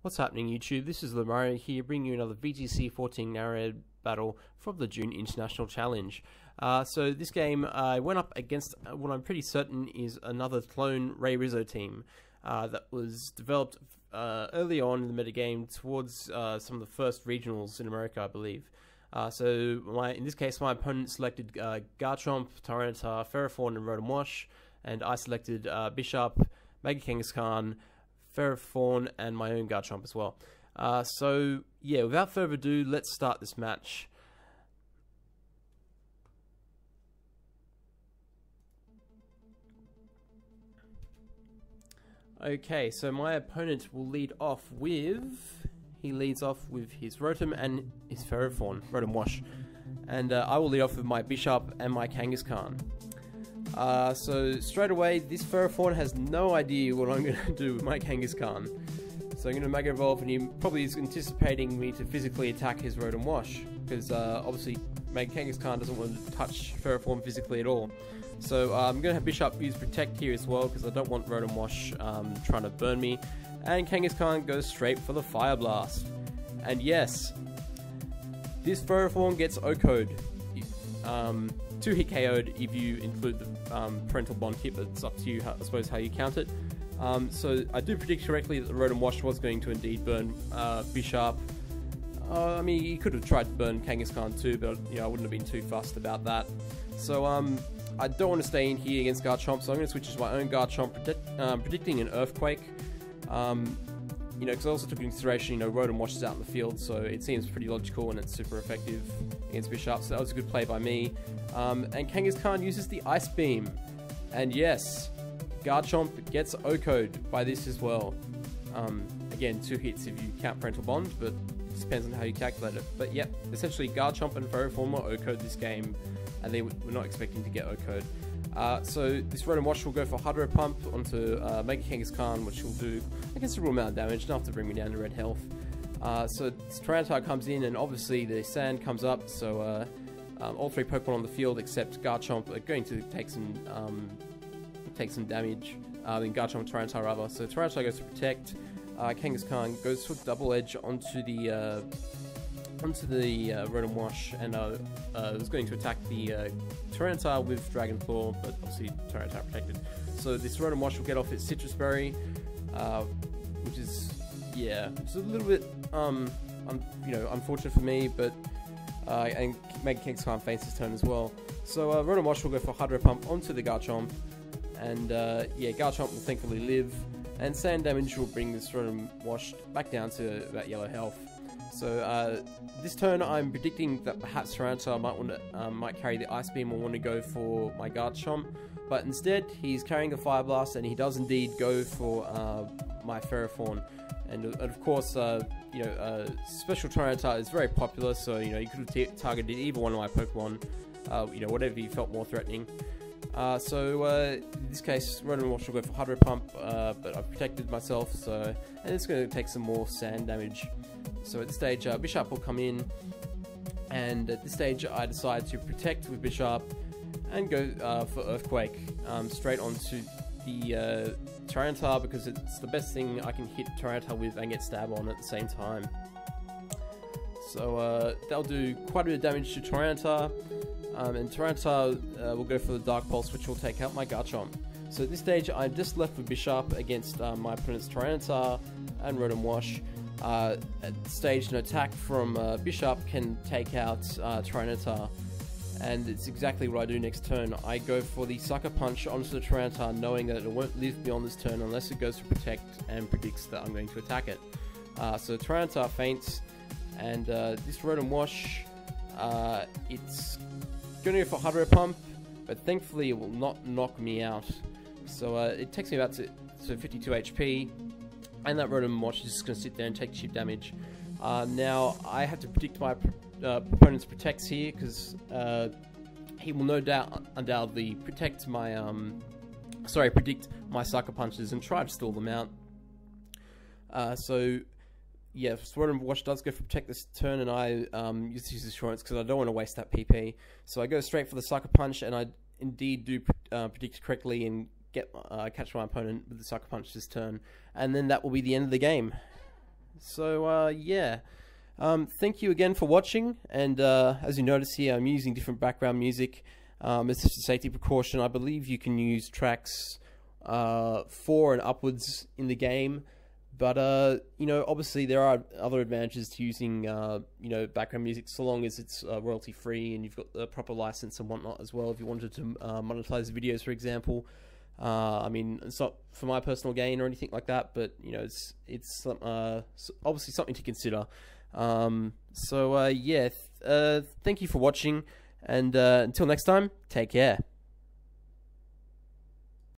What's happening, YouTube? This is Mario here, bringing you another VGC14 narrated battle from the June International Challenge. So this game went up against what I'm pretty certain is another clone Ray Rizzo team that was developed early on in the metagame towards some of the first regionals in America, I believe. In this case, my opponent selected Garchomp, Tyranitar, Ferrothorn, and Rotom-W, and I selected Bishop, Mega Kangaskhan, Ferrothorn, and my own Garchomp as well. So yeah, without further ado, let's start this match. Okay, so my opponent will lead off with... He leads off with his Rotom and his Ferrothorn, Rotom-W. And I will lead off with my Bishop and my Kangaskhan. So straight away, this Ferrothorn has no idea what I'm going to do with my Kangaskhan. So I'm going to Mega Evolve, and he probably is anticipating me to physically attack his Rotom-W, because obviously Mega Kangaskhan doesn't want to touch Ferrothorn physically at all. So I'm going to have Bishop use Protect here as well, because I don't want Rotom-W trying to burn me. And Kangaskhan goes straight for the Fire Blast. And yes, this Ferrothorn gets OHKO'd. 2-hit KO'd if you include the parental bond hit, but it's up to you, I suppose, how you count it. So I do predict correctly that the Rotom-W was going to indeed burn Bishop. I mean, he could have tried to burn Kangaskhan too, but I wouldn't have been too fussed about that. So I don't want to stay in here against Garchomp, so I'm going to switch to my own Garchomp, predicting an Earthquake. Because I also took into consideration, Rotom-W is out in the field, so it seems pretty logical and it's super effective against Bishop, so that was a good play by me. And Kangaskhan uses the Ice Beam, and yes, Garchomp gets OHKO'd by this as well. Again, 2 hits if you count parental bond, but it depends on how you calculate it. But yep, essentially Garchomp and Ferrothorn were OHKO'd this game, and they were not expecting to get OHKO'd. So this Rotom-W will go for Hydro Pump onto Mega Kangaskhan, which will do a considerable amount of damage, enough to bring me down to red health. So this Tyranitar comes in, and obviously the sand comes up, so all 3 Pokemon on the field except Garchomp are going to take some damage. Then Garchomp and Tyranitar rather. So Tyranitar goes to Protect, Kangaskhan goes for Double Edge onto the Rotom-W, and was going to attack the Tyranitar with Dragon Claw, but obviously Tyranitar protected. So this Rotom-W will get off its Citrus Berry, which is, yeah, it's a little bit unfortunate for me, but and Mega Kangaskhan feints his turn as well. So Rotom-W will go for Hydro Pump onto the Garchomp, and yeah, Garchomp will thankfully live, and sand damage will bring this Rotom-W back down to about yellow health. So this turn, I'm predicting that perhaps Tyranitar might carry the Ice Beam or want to go for my Garchomp, but instead he's carrying the Fire Blast, and he does indeed go for my Ferrothorn. And of course, Special Tyranitar is very popular, so you could have targeted either one of my Pokemon, whatever you felt more threatening. In this case, Rotom-W will go for Hydro Pump, but I've protected myself, and it's going to take some more sand damage. So at this stage, Bishop will come in, and at this stage I decide to protect with Bishop and go for Earthquake straight onto the Tyranitar, because it's the best thing I can hit Tyranitar with and get stab on at the same time. So that'll do quite a bit of damage to Tyranitar, and Tyranitar will go for the Dark Pulse, which will take out my Garchomp. So at this stage, I'm just left with Bishop against my opponent's Tyranitar and Rotom-W. At this stage, an attack from Bishop can take out Tyranitar, and it's exactly what I do next turn. I go for the Sucker Punch onto the Tyranitar, knowing that it won't live beyond this turn unless it goes to Protect and predicts that I'm going to attack it. So Tyranitar feints, and this Rotom-W, it's going to go for Hydro Pump, but thankfully it will not knock me out. So it takes me about to 52 HP, and that Rotom-W is just going to sit there and take cheap damage. Now I have to predict my opponent's Protects here, because he will no doubt undoubtedly predict my Sucker Punches and try to stall them out. Yeah, Rotom-W does go for Protect this turn, and I use his Assurance because I don't want to waste that PP. So I go straight for the Sucker Punch, and I indeed do predict correctly and catch my opponent with the Sucker Punch this turn, and then that will be the end of the game. So yeah, thank you again for watching. And as you notice here, I'm using different background music. It's just a safety precaution. I believe you can use tracks 4 and upwards in the game. But, you know, obviously there are other advantages to using, you know, background music, so long as it's royalty-free and you've got the proper license and whatnot as well. If you wanted to monetize videos, for example, I mean, it's not for my personal gain or anything like that, but, you know, it's obviously something to consider. So, yeah, thank you for watching, and until next time, take care.